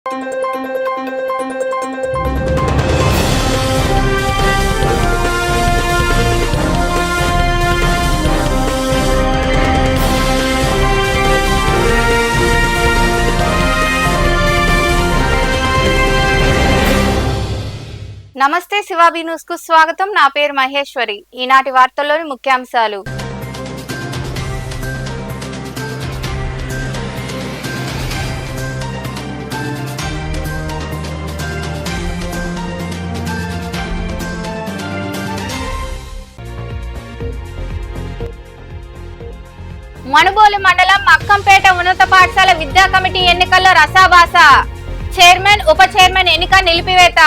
నమస్తే శివాబీ న్యూస్ కు స్వాగతం. నా పేరు మహేశ్వరి. ఈనాటి వార్తల్లోని ముఖ్యాంశాలు. మనుబోలు మండలం మక్కంపేట ఉన్నత పాఠశాల విద్యా కమిటీ ఎన్నికల్లో రసాభాస. చైర్మన్, ఉప చైర్మన్ ఎన్నిక నిలిపివేత.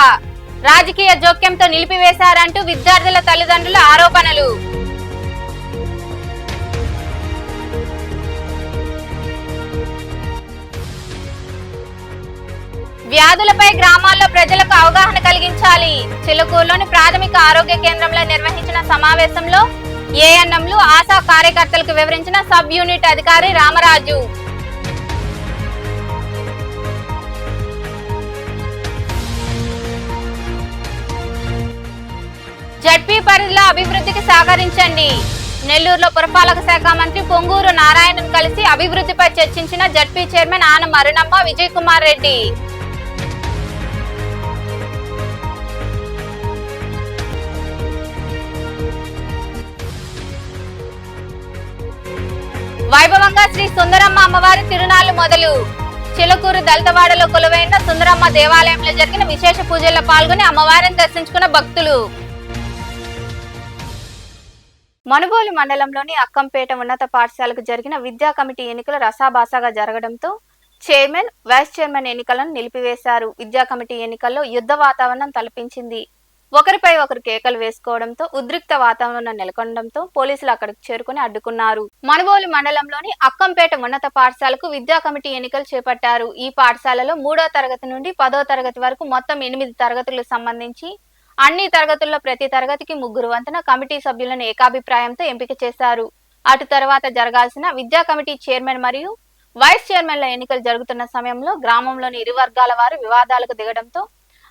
రాజకీయ జోక్యంతో నిలిపివేశారంటూ విద్యార్థుల తల్లిదండ్రుల ఆరోపణలు. వ్యాధులపై గ్రామాల్లో ప్రజలకు అవగాహన కలిగించాలి. చిలుకూరులోని ప్రాథమిక ఆరోగ్య కేంద్రంలో నిర్వహించిన సమావేశంలో ఏఎన్ఎంలు, ఆశా కార్యకర్తలకు వివరించిన సబ్ యూనిట్ అధికారి రామరాజు. జడ్పీ పరిధిలో అభివృద్ధికి సహకరించండి. నెల్లూరులో పురపాలక శాఖ మంత్రి పొంగూరు నారాయణను కలిసి అభివృద్ధిపై చర్చించిన జడ్పీ చైర్మన్ ఆనం అరుణమ్మ, విజయ్ కుమార్ రెడ్డి. వైభవంగా శ్రీ సుందరమ్మ అమ్మవారి తిరునాళ్లు మొదలు. చిలుకూరు దళితవాడలో కొలువైన సుందరమ్మ దేవాలయంలో జరిగిన విశేష పూజల్లో పాల్గొని అమ్మవారిని దర్శించుకున్న భక్తులు. మనుబోలు మండలంలోని అక్కంపేట ఉన్నత పాఠశాలకు జరిగిన విద్యా కమిటీ ఎన్నికలు రసాభాసగా జరగడంతో చైర్మన్, వైస్ చైర్మన్ ఎన్నికలను నిలిపివేశారు. విద్యా కమిటీ ఎన్నికల్లో యుద్ధ వాతావరణం తలపించింది. ఒకరిపై ఒకరు కేకలు వేసుకోవడంతో ఉద్రిక్త వాతావరణం నెలకొనడంతో పోలీసులు అక్కడికి చేరుకుని అడ్డుకున్నారు. మనుబోలు మండలంలోని అక్కంపేట ఉన్నత పాఠశాలకు విద్యా కమిటీ ఎన్నికలు చేపట్టారు. ఈ పాఠశాలలో 3వ తరగతి నుండి 10వ తరగతి వరకు మొత్తం 8 తరగతులకు సంబంధించి అన్ని తరగతుల్లో ప్రతి తరగతికి 3 వంతున కమిటీ సభ్యులను ఏకాభిప్రాయంతో ఎంపిక చేశారు. అటు తర్వాత జరగాల్సిన విద్యా కమిటీ చైర్మన్ మరియు వైస్ చైర్మన్ల ఎన్నికలు జరుగుతున్న సమయంలో గ్రామంలోని ఇరు వర్గాల వారు వివాదాలకు దిగడంతో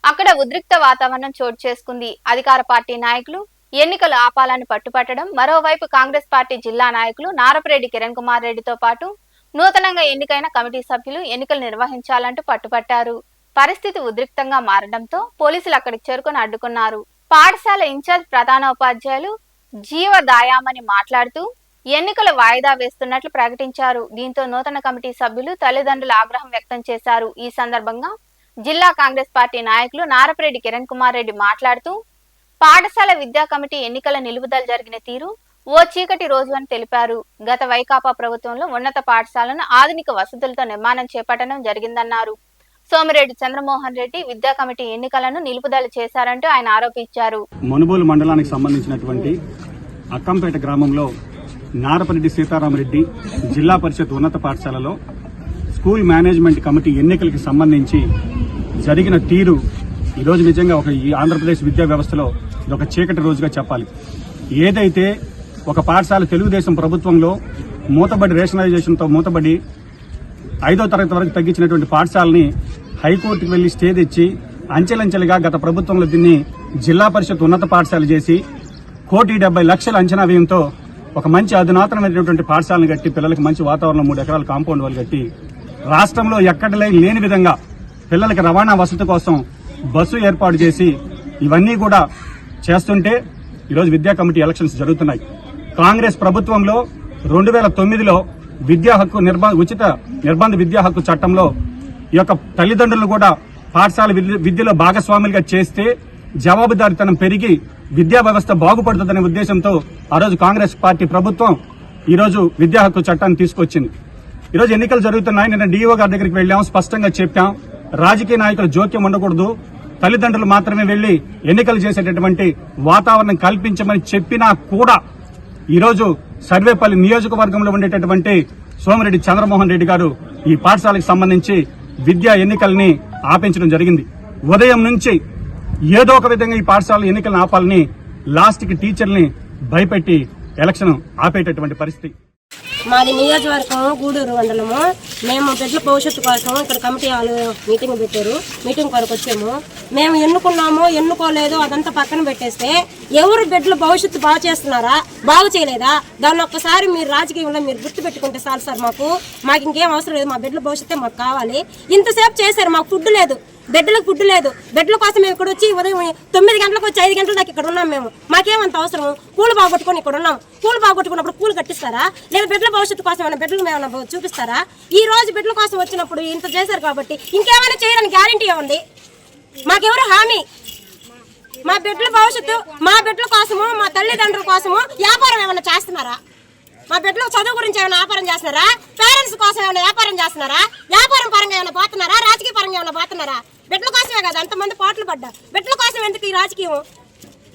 అక్కడ ఉద్రిక్త వాతావరణం చోటు చేసుకుంది. అధికార పార్టీ నాయకులు ఎన్నికలు ఆపాలని పట్టుపట్టడం, మరోవైపు కాంగ్రెస్ పార్టీ జిల్లా నాయకులు నారపరెడ్డి కిరణ్ కుమార్ రెడ్డితో పాటు నూతనంగా ఎన్నికైన కమిటీ సభ్యులు ఎన్నికలు నిర్వహించాలంటూ పట్టుపట్టారు. పరిస్థితి ఉద్రిక్తంగా మారడంతో పోలీసులు అక్కడికి చేరుకుని అడ్డుకున్నారు. పాఠశాల ఇన్ఛార్జ్ ప్రధానోపాధ్యాయులు జీవదాయామని మాట్లాడుతూ ఎన్నికలు వాయిదా వేస్తున్నట్లు ప్రకటించారు. దీంతో నూతన కమిటీ సభ్యులు తల్లిదండ్రుల ఆగ్రహం వ్యక్తం చేశారు. ఈ సందర్భంగా జిల్లా కాంగ్రెస్ పార్టీ నాయకులు నారపరెడ్డి కిరణ్ కుమార్ రెడ్డి మాట్లాడుతూ పాఠశాల విద్యా కమిటీ ఎన్నికల నిలుపుదల జరిగిన తీరు ఓ చీకటి రోజు అని తెలిపారు. గత వైకాపా ప్రభుత్వంలో ఉన్నత పాఠశాలను ఆధునిక వసతులతో నిర్మాణం చేపట్టడం జరిగిందన్నారు. సోమిరెడ్డి చంద్రమోహన్ రెడ్డి విద్యా కమిటీ ఎన్నికలను నిలుపుదల చేశారంటూ ఆయన ఆరోపించారు. మనుబోలు మండలానికి సంబంధించినటువంటి అక్కంపేట గ్రామంలో నారపరెడ్డి సీతారామరెడ్డి జిల్లా పరిషత్ ఉన్నత పాఠశాలలో స్కూల్ మేనేజ్మెంట్ కమిటీ ఎన్నికలకు సంబంధించి జరిగిన తీరు ఈరోజు నిజంగా ఈ ఆంధ్రప్రదేశ్ విద్యా వ్యవస్థలో ఇది ఒక చీకటి రోజుగా చెప్పాలి. ఏదైతే ఒక పాఠశాల తెలుగుదేశం ప్రభుత్వంలో మూతబడి రేషనలైజేషన్తో మూతబడి 5వ తరగతి వరకు తగ్గించినటువంటి పాఠశాలని హైకోర్టుకు వెళ్లి స్టే తెచ్చి అంచెలంచెలుగా గత ప్రభుత్వంలో దీన్ని జిల్లా పరిషత్ ఉన్నత పాఠశాల చేసి 1,70,00,000 అంచనా వ్యయంతో ఒక మంచి అధునాతనమైనటువంటి పాఠశాలను కట్టి పిల్లలకు మంచి వాతావరణం 3 ఎకరాల కాంపౌండ్ వాళ్ళు కట్టి రాష్ట్రంలో ఎక్కడ లేని విధంగా పిల్లలకి రవాణా వసతి కోసం బస్సు ఏర్పాటు చేసి ఇవన్నీ కూడా చేస్తుంటే ఈరోజు విద్యా కమిటీ ఎలక్షన్స్ జరుగుతున్నాయి. కాంగ్రెస్ ప్రభుత్వంలో 2009లో విద్యా హక్కు ఉచిత నిర్బంధ విద్యా హక్కు చట్టంలో ఈ యొక్క తల్లిదండ్రులను కూడా పాఠశాల విద్యలో భాగస్వాములుగా చేస్తే జవాబుదారీతనం పెరిగి విద్యా వ్యవస్థ బాగుపడుతుందనే ఉద్దేశంతో ఆ రోజు కాంగ్రెస్ పార్టీ ప్రభుత్వం ఈరోజు విద్యా హక్కు చట్టాన్ని తీసుకొచ్చింది. ఈరోజు ఎన్నికలు జరుగుతున్నాయి. నిన్న డీఓ గారి దగ్గరికి వెళ్ళాం, స్పష్టంగా చెప్పాం, రాజకీయ నాయకుల జోక్యం ఉండకూడదు, తల్లిదండ్రులు మాత్రమే వెళ్లి ఎన్నికలు చేసేటటువంటి వాతావరణం కల్పించమని చెప్పినా కూడా ఈరోజు సర్వేపల్లి నియోజకవర్గంలో ఉండేటటువంటి సోమిరెడ్డి చంద్రమోహన్ రెడ్డి గారు ఈ పాఠశాలకు సంబంధించి విద్యా ఎన్నికల్ని ఆపించడం జరిగింది. ఉదయం నుంచి ఏదో ఒక విధంగా ఈ పాఠశాల ఎన్నికలను ఆపాలని లాస్ట్ కి టీచర్ని భయపెట్టి ఎలక్షన్ ఆపేటటువంటి పరిస్థితి. మాది నియోజకవర్గం గూడూరు మండలము. మేము బిడ్డల భవిష్యత్తు కోసం ఇక్కడ కమిటీ వాళ్ళు మీటింగ్ పెట్టారు. మీటింగ్ వరకు వచ్చాము. మేము ఎన్నుకున్నామో ఎన్నుకోలేదో అదంతా పక్కన పెట్టేస్తే ఎవరు బిడ్డల భవిష్యత్తు బాగు చేస్తున్నారా, బాగు చేయలేదా, దాన్ని ఒక్కసారి మీరు రాజకీయంలో మీరు గుర్తు పెట్టుకుంటే చాలు సార్. మాకు ఇంకేం అవసరం లేదు. మా బిడ్డల భవిష్యత్తే మాకు కావాలి. ఇంతసేపు చేశారు, మాకు ఫుడ్ లేదు, బిడ్డలకు ఫుడ్ లేదు. బిడ్డల కోసం మేము ఇక్కడ వచ్చి ఉదయం 9 గంటలకు వచ్చి 5 గంటల దాకా ఇక్కడ ఉన్నాం. మేము మాకేమంత అవసరం? కూలు బాగొట్టుకొని ఇక్కడ ఉన్నాం. కూలు బాగొట్టుకున్నప్పుడు కూలు కట్టిస్తారా, లేదా బిడ్డల భవిష్యత్తు కోసం ఏమైనా బిడ్డలు ఏమైనా చూపిస్తారా? ఈ రోజు బిడ్డల కోసం వచ్చినప్పుడు ఇంత చేశారు కాబట్టి ఇంకేమైనా చేయడానికి గ్యారంటీ ఉంది? మాకెవరు హామీ? మా బిడ్డల భవిష్యత్తు, మా బిడ్డల కోసము, మా తల్లిదండ్రుల కోసము వ్యాపారం ఏమైనా చేస్తున్నారా? మా బిడ్డల చదువు గురించి ఏమైనా వ్యాపారం చేస్తున్నారా? పేరెంట్స్ కోసం ఏమైనా వ్యాపారం చేస్తున్నారా? వ్యాపారం పరంగా ఏమైనా పోతున్నారా? రాజకీయ పరంగా ఏమైనా పోతున్నారా? బిడ్డల కోసమే కదా అంతమంది పాటలు పడ్డా. బిడ్డల కోసం ఎందుకు ఈ రాజకీయం?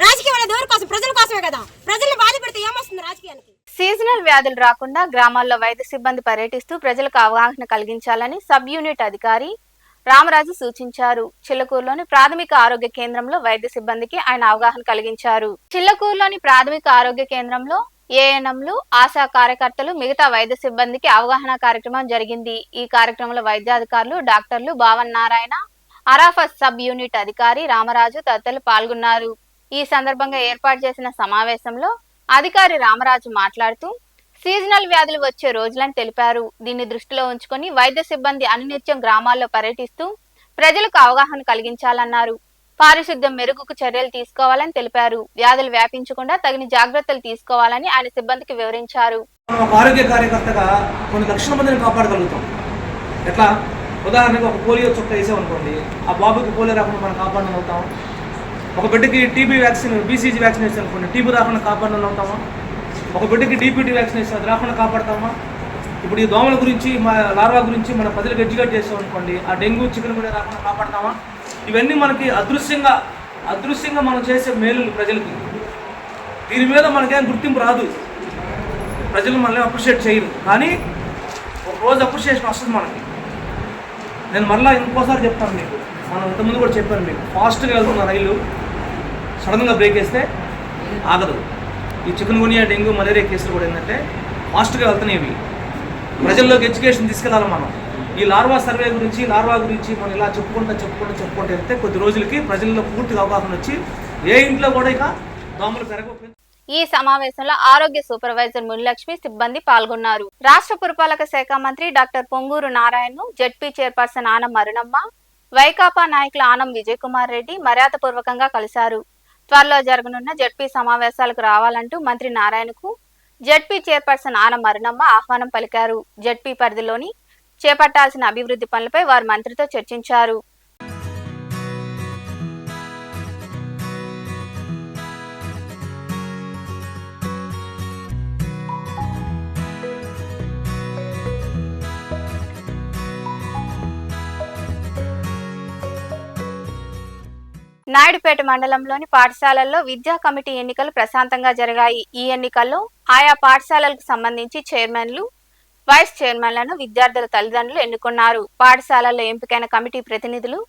రాజకీయం అనేది ఎవరి కోసం? ప్రజల కోసమే కదా. ప్రజల్ని బాధ పెడితే ఏమొస్తుంది రాజకీయానికి? సీజనల్ వ్యాధులు రాకుండా గ్రామాల్లో వైద్య సిబ్బంది పర్యటిస్తూ ప్రజలకు అవగాహన కలిగించాలని సబ్ యూనిట్ అధికారి రామరాజు సూచించారు. చిల్లకూరులోని ప్రాథమిక ఆరోగ్య కేంద్రంలో వైద్య సిబ్బందికి ఆయన అవగాహన కలిగించారు. చిల్లకూరులోని ప్రాథమిక ఆరోగ్య కేంద్రంలో ఏఎన్ఎంలు, ఆశా కార్యకర్తలు, మిగతా వైద్య సిబ్బందికి అవగాహన కార్యక్రమం జరిగింది. ఈ కార్యక్రమంలో వైద్యాధికారులు డాక్టర్లు భావన్ నారాయణ, అరాఫత్ సబ్ యూనిట్ అధికారి రామరాజు తదితరులు పాల్గొన్నారు. ఈ సందర్భంగా ఏర్పాటు చేసిన సమావేశంలో అధికారి రామరాజు మాట్లాడుతూ సీజనల్ వ్యాధులు వచ్చే రోజులని తెలిపారు. దీన్ని దృష్టిలో ఉంచుకొని వైద్య సిబ్బంది అనునిత్యం గ్రామాల్లో పర్యటిస్తూ ప్రజలకు అవగాహన కలిగించాలన్నారు. పారిశుద్ధ్యం మెరుగుకు చర్యలు తీసుకోవాలని తెలిపారు. వ్యాధులు వ్యాపించకుండా తగిన జాగ్రత్తలు తీసుకోవాలని ఆయన సిబ్బందికి వివరించారు. ఆరోగ్య కార్యకర్తగా కొన్ని లక్షల మందిని కాపాడగలుగుతాం. ఎట్లా? ఉదాహరణకు ఒక పోలియో చుక్క వేసామనుకోండి, ఆ బాబుకి పోలియో రాకుండా మనం కాపాడగలుగుతాం. ఒక బిడ్డకి టీబీ వ్యాక్సిన్, బీసీజీ వ్యాక్సిన్ వేసాం అనుకోండి, టీబీ రాకుండా కాపాడగలుగుతామా? ఒక బిడ్డకి డీపీటీ వ్యాక్సిన్ వేసాం, అది రాకుండా కాపాడతామా? ఇప్పుడు ఈ దోమల గురించి, మా లార్వా గురించి మన ప్రజలకు ఎడ్యుకేట్ చేసాం అనుకోండి, ఆ డెంగ్యూ, చికెన్ కూడా రాకుండా కాపాడతామా? ఇవన్నీ మనకి అదృశ్యంగా మనం చేసే మేలులు ప్రజలకి. దీని మీద మనకేం గుర్తింపు రాదు, ప్రజలు మనల్ని అప్రిషియేట్ చేయరు. కానీ ఒక రోజు అప్రిషియేషన్ వస్తుంది మనకి. నేను మళ్ళీ ఇంకోసారి చెప్తాను మీకు, మనం ఇంతకుముందు కూడా చెప్పాను మీకు, ఫాస్ట్గా వెళ్తున్న రైలు సడన్గా బ్రేక్ వేస్తే ఆగదు. ఈ చికెన్ గునియా, డెంగ్యూ, మలేరియా కేసులు కూడా ఏంటంటే ఫాస్ట్గా వెళ్తున్నాయి. ప్రజల్లోకి ఎడ్యుకేషన్ తీసుకెళ్ళాలి మనం. ఈ లార్వా సర్వే గురించి, మనం ఇలా చెప్పుకుంటూ వెళ్తే కొద్ది రోజులకి ప్రజల్లో పూర్తిగా అవగాహన వచ్చి ఏ ఇంట్లో కూడా ఇక దోమలు పెరగకపోతే. ఈ సమావేశంలో ఆరోగ్య సూపర్వైజర్ మునిలక్ష్మి, సిబ్బంది పాల్గొన్నారు. రాష్ట్ర పురపాలక శాఖ మంత్రి డాక్టర్ పొంగూరు నారాయణను జెడ్పీ చైర్పర్సన్ ఆనం అరుణమ్మ, వైకాపా నాయకులు ఆనం విజయ్ కుమార్ రెడ్డి మర్యాదపూర్వకంగా కలిశారు. త్వరలో జరగనున్న జెడ్పీ సమావేశాలకు రావాలంటూ మంత్రి నారాయణకు జెడ్పీ చైర్పర్సన్ ఆనం అరుణమ్మ ఆహ్వానం పలికారు. జెడ్పీ పరిధిలోని చేపట్టాల్సిన అభివృద్ధి పనులపై వారు మంత్రితో చర్చించారు. నాయుడుపేట మండలంలోని పాఠశాలల్లో విద్యా కమిటీ ఎన్నికలు ప్రశాంతంగా జరిగాయి. ఈ ఎన్నికల్లో ఆయా పాఠశాలలకు సంబంధించి చైర్మన్లు, వైస్ చైర్మన్లను విద్యార్థుల తల్లిదండ్రులు ఎన్నుకున్నారు. పాఠశాలల్లో ఎంపికైన కమిటీ ప్రతినిధులు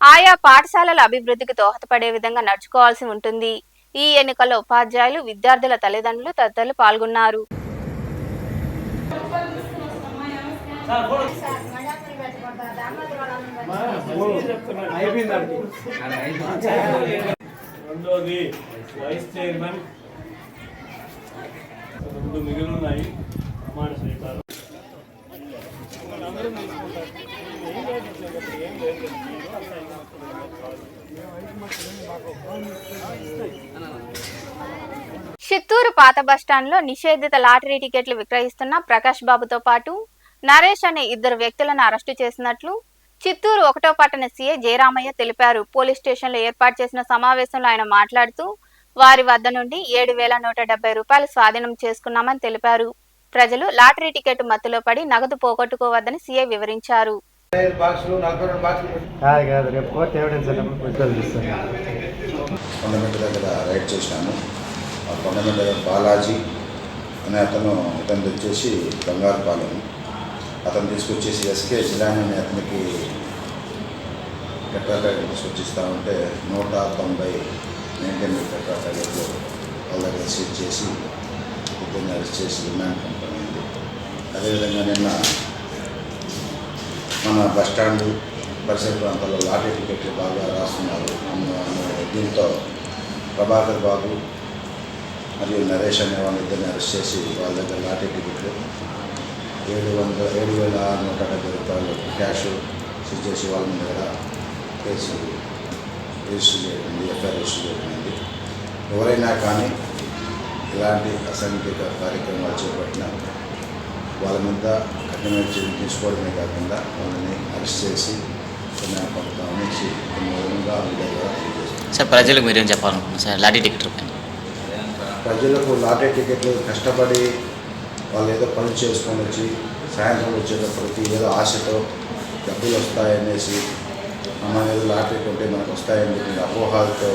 ఆయా పాఠశాలల అభివృద్ధికి దోహదపడే విధంగా నడుచుకోవాల్సి ఉంటుంది. ఈ ఎన్నికల్లో ఉపాధ్యాయులు, విద్యార్థుల తల్లిదండ్రులు తదితరులు పాల్గొన్నారు. రెండోది వైస్ చైర్మన్, రెండు మిగిలినాయి ప్రమాణ స్వీకారం. చిత్తూరు పాత బస్టాండ్లో నిషేధిత లాటరీ టికెట్లు విక్రయిస్తున్న ప్రకాష్ బాబుతో పాటు నరేష్ అనే 2 వ్యక్తులను అరెస్టు చేసినట్లు చిత్తూరు 1వ పట్టణ సీఐ జయరామయ్య తెలిపారు. పోలీస్ స్టేషన్లో ఏర్పాటు చేసిన సమావేశంలో ఆయన మాట్లాడుతూ వారి వద్ద నుండి 7,170 రూపాయలు స్వాధీనం చేసుకున్నామని తెలిపారు. ప్రజలు లాటరీ టికెట్ మత్తులో పడి నగదు పోగొట్టుకోవద్దని సీఐ వివరించారు. బాలాజీ అనే ఇతను వచ్చేసి బంగారుపాలెం, అతను తీసుకొచ్చేసి ఎస్కే జిలాని అనే అతనికి పెట్రోల్ ప్యాకెట్ తీసుకొచ్చిస్తూ ఉంటే 190 మెయింటైన్ పెట్రోల్ ప్యాకెట్లు వాళ్ళ దగ్గర సీజ్ చేసి ఇద్దరిని అరెస్ట్ చేసి రిమాండ్ పంపమైంది. అదేవిధంగా నిన్న మన బస్టాండు పరిసర ప్రాంతాల్లో లాటరీ టికెట్లు బాగా రాస్తున్నారు. దీంతో ప్రభాకర్ బాబు మరియు నరేష్ అనే వాళ్ళిద్దరిని అరెస్ట్ చేసి వాళ్ళ దగ్గర లాటరీ టికెట్లు 7,670 రూపాయలు క్యాష్ సీజ్ చేసి వాళ్ళ దగ్గర కేసు రిజిస్టర్ చేయడం, ఎఫ్ఐఆర్ రిజిస్టర్ చేయడం. ఎవరైనా కానీ ఇలాంటి అసాంఘిక కార్యక్రమాలు చేపట్టిన వాళ్ళ మీద కఠినమైన చర్యలు తీసుకోవడమే కాకుండా వాళ్ళని అరెస్ట్ చేసి కొంతమంది విధంగా సార్ ప్రజలకు మీరేం చెప్పాలనుకుంటున్నారు సార్ లాటరీ టికెట్ పైన? ప్రజలకు లాటరీ టికెట్లు కష్టపడి వాళ్ళు ఏదో పనులు చేసుకొని వచ్చి సాయంత్రం వచ్చేటప్పటికి ఏదో ఆశతో డబ్బులు వస్తాయనేసి మనం ఏదో లాటరీ కొంటే మనకు వస్తాయని చెప్పిన అపోహాలతో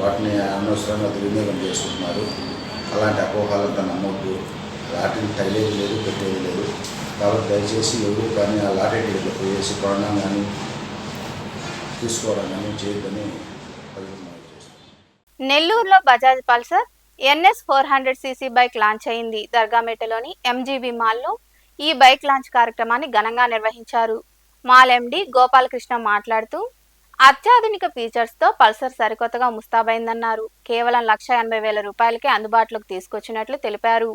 వాటిని అనవసరంగా దుర్వినియోగం చేసుకుంటున్నారు. అలాంటి అపోహాలంతా నమ్మొద్దు. లాటరీ తగిలేది లేదు, పెట్టేది లేదు. కాబట్టి దయచేసి ఎవరు కానీ ఆ లాటరీ టికెట్లు పోయేసి కొనడం కానీ తీసుకోవడం కానీ చేయొద్దని నెల్లూరులో Bajaj Pulsar NS 400cc bike launch అయింది. దర్గామేటలోని MGB మాల్లో ఈ బైక్ లాంచ్ కార్యక్రమాన్ని ఘనంగా నిర్వహించారు. మాల్ MD గోపాలకృష్ణ మాట్లాడుతూ అత్యాధునిక ఫీచర్స్ తో పల్సర్ సరికొత్తగా ముస్తాబైందన్నారు. కేవలం 1,80,000 రూపాయలకే అందుబాటులోకి తీసుకొచ్చినట్లు తెలిపారు.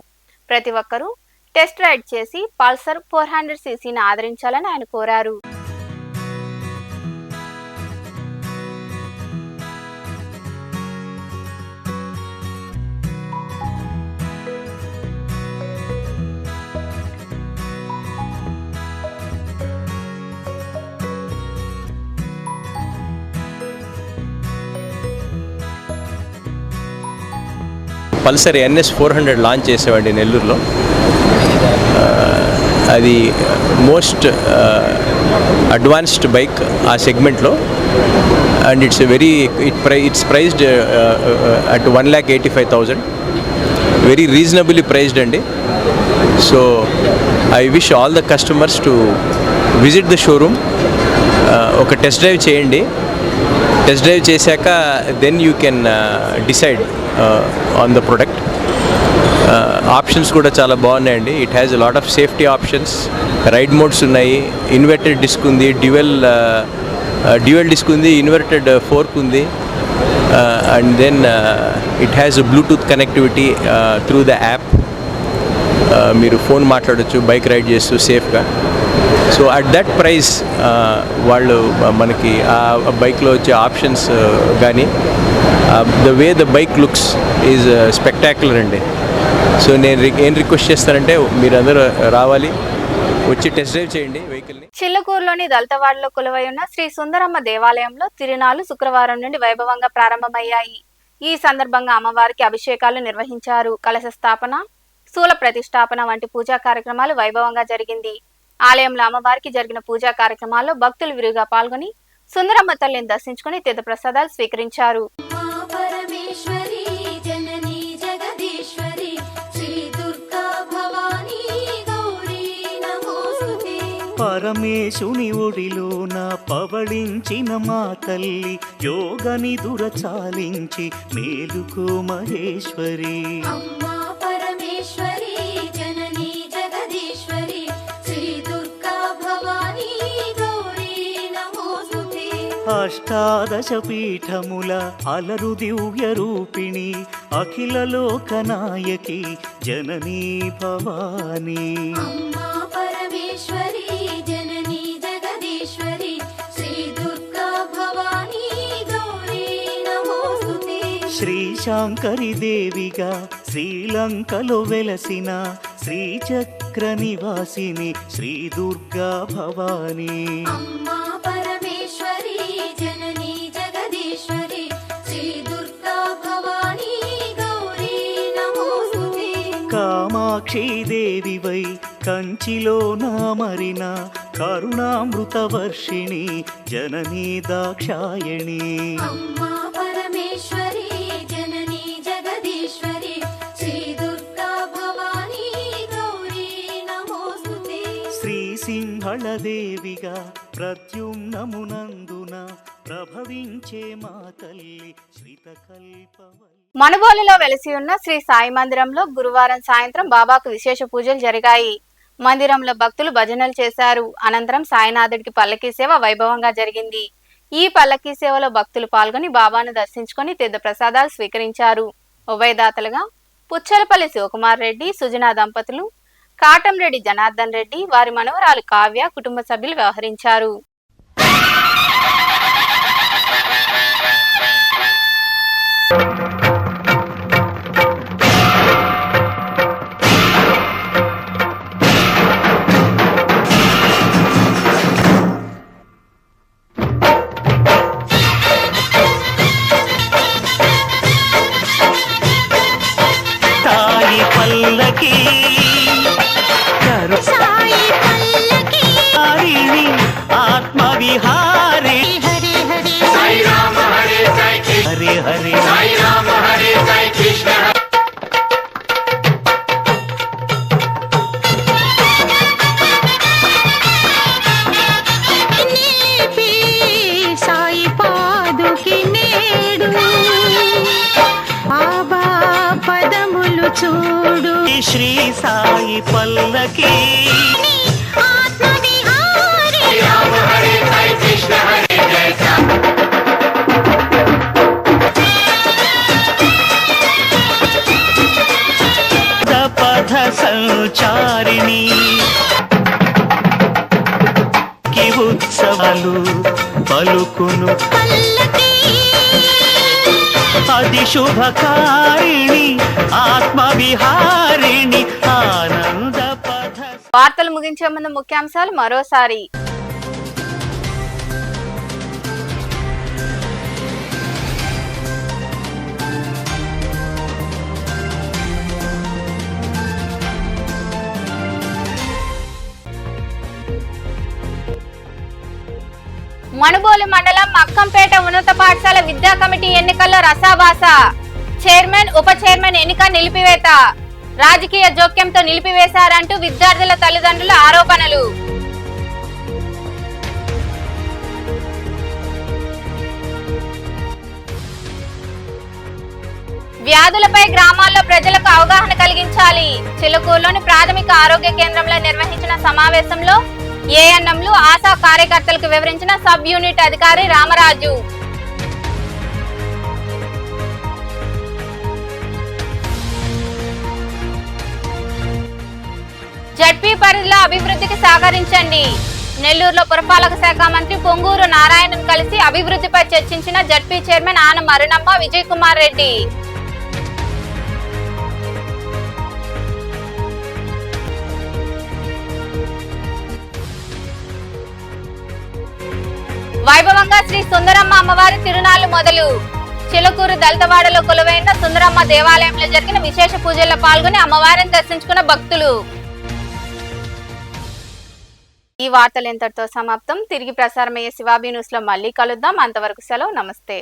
ప్రతి ఒక్కరూ టెస్ట్ రైడ్ చేసి పల్సర్ 400cc ఆదరించాలని ఆయన కోరారు. పల్సర్ NS 400 లాంచ్ చేసామండి నెల్లూరులో. అది మోస్ట్ అడ్వాన్స్డ్ బైక్ ఆ సెగ్మెంట్లో. And it's priced at 1,85,000. Very reasonably priced అండి. So I wish all the customers to visit the showroom. ఒక టెస్ట్ డ్రైవ్ చేయండి. టెస్ట్ డ్రైవ్ చేశాక then you can decide on the product. Options కూడా చాలా బాగున్నాయండి. It has lot of safety options, ride modes ఉన్నాయి, inverted disc ఉంది, dual disc ఉంది, inverted fork ఉంది. And then it has bluetooth connectivity through the app. మీరు phone మాట్లాడచ్చు bike ride చేస్తూ సేఫ్గా. సో అట్ దట్ ప్రైస్ వాళ్ళు మనకి ఆ బైక్లో వచ్చే ఆప్షన్స్ కానీ the way the bike looks is spectacular అండి. సో నేను ఏం రిక్వెస్ట్ చేస్తానంటే మీరందరూ రావాలి, వచ్చి టెస్ట్ డ్రైవ్ చేయండి వెహికల్ని. చిల్లకూరులోని దళితవాడలో కొలువై ఉన్న శ్రీ సుందరమ్మ దేవాలయంలో తిరునాళ్లు శుక్రవారం నుండి వైభవంగా ప్రారంభమయ్యాయి. ఈ సందర్భంగా అమ్మవారికి అభిషేకాలు నిర్వహించారు. కలశ స్థాపన, స్థూల ప్రతిష్టాపన వంటి పూజా కార్యక్రమాలు వైభవంగా జరిగింది. ఆలయంలో అమ్మవారికి జరిగిన పూజా కార్యక్రమాల్లో భక్తులు విరివిగా పాల్గొని సుందరమ్మ తల్లిని దర్శించుకుని తీర్థప్రసాదాలు స్వీకరించారు. పరమేశుని ఒడిలోన పవళించిన మా తల్లి యోగని దురచాలించి మేలుకో మహేశ్వరి. అష్టాదశ పీఠముల అలరు దివ్య రూపిణి అఖిల లోకనాయకి జననీ భవానీ. శ్రీశాంకరి దేవిగా శ్రీలంకలో వెలసిన శ్రీచక్ర నివాసిని శ్రీ దుర్గా భవానీ. కామాక్షి దేవివై కంచిలో నామరిన కరుణామృత వర్షిణి జననీ దాక్షాయణి. శ్రీసింహళ దేవిగా ప్రద్యుమ్నమునందున ప్రభవించే మా తల్లి శ్రీతకల్పవల్లి. మనుబోలులో వెలసి ఉన్న శ్రీ సాయి మందిరంలో గురువారం సాయంత్రం బాబాకు విశేష పూజలు జరిగాయి. మందిరంలో భక్తులు భజనలు చేశారు. అనంతరం సాయినాథుడికి పల్లకీ సేవ వైభవంగా జరిగింది. ఈ పల్లకీ సేవలో భక్తులు పాల్గొని బాబాను దర్శించుకొని తీర్థ ప్రసాదాలు స్వీకరించారు. ఉభయదాతలుగా పుచ్చలపల్లి శివకుమార్ రెడ్డి, సుజనా దంపతులు, కాటంరెడ్డి జనార్దన్ రెడ్డి, వారి మనవరాలు కావ్య కుటుంబ సభ్యులు వ్యవహరించారు. సాయి పల్లకి హరిణి ఆత్మవిహారి హరి హరి సాయి పాదుకి నేడు బాబా పదములు చూడు శ్రీ సాయి పల్లకి పథ సంచారిణి కి ఉత్సవాలు పలుకును అది శుభకారిణి ఆత్మవిహారిణి ఆనంద పథ. వార్తలు ముగించే ముందు ముఖ్యాంశాలు మరోసారి. మనుబోలు మండలం అక్కంపేట ఉన్నత పాఠశాల విద్యా కమిటీ ఎన్నికల్లో రసాభాస. చైర్మన్, ఉప చైర్మన్ ఎన్నిక నిలిపివేత. రాజకీయ జోక్యంతో నిలిపివేశారంటూ విద్యార్థుల తల్లిదండ్రుల ఆరోపణలు. వ్యాధులపై గ్రామాల్లో ప్రజలకు అవగాహన కలిగించాలి. చిలుకూరులోని ప్రాథమిక ఆరోగ్య కేంద్రంలో నిర్వహించిన సమావేశంలో ఏఎన్ఎంలు, ఆశా కార్యకర్తలకు వివరించిన సబ్ యూనిట్ అధికారి రామరాజు. జడ్పీ పరిధిలో అభివృద్ధికి సహకరించండి. నెల్లూరులో పురపాలక శాఖ మంత్రి పొంగూరు నారాయణన్ కలిసి అభివృద్ధిపై చర్చించిన జడ్పీ చైర్మన్ ఆనం అరుణమ్మ, విజయ్ కుమార్ రెడ్డి. వైభవంగా శ్రీ సుందరమ్మ అమ్మవారి తిరునాళ్లు మొదలు. చిలుకూరు దళితవాడలో కొలువైన సుందరమ్మ దేవాలయంలో జరిగిన విశేష పూజల్లో పాల్గొని అమ్మవారిని దర్శించుకున్న భక్తులు. ఈ వార్తలు ఇంతటితో సమాప్తం. తిరిగి ప్రసారమయ్యే శివాబీ న్యూస్ లో మళ్ళీ కలుద్దాం. అంతవరకు సెలవు. నమస్తే.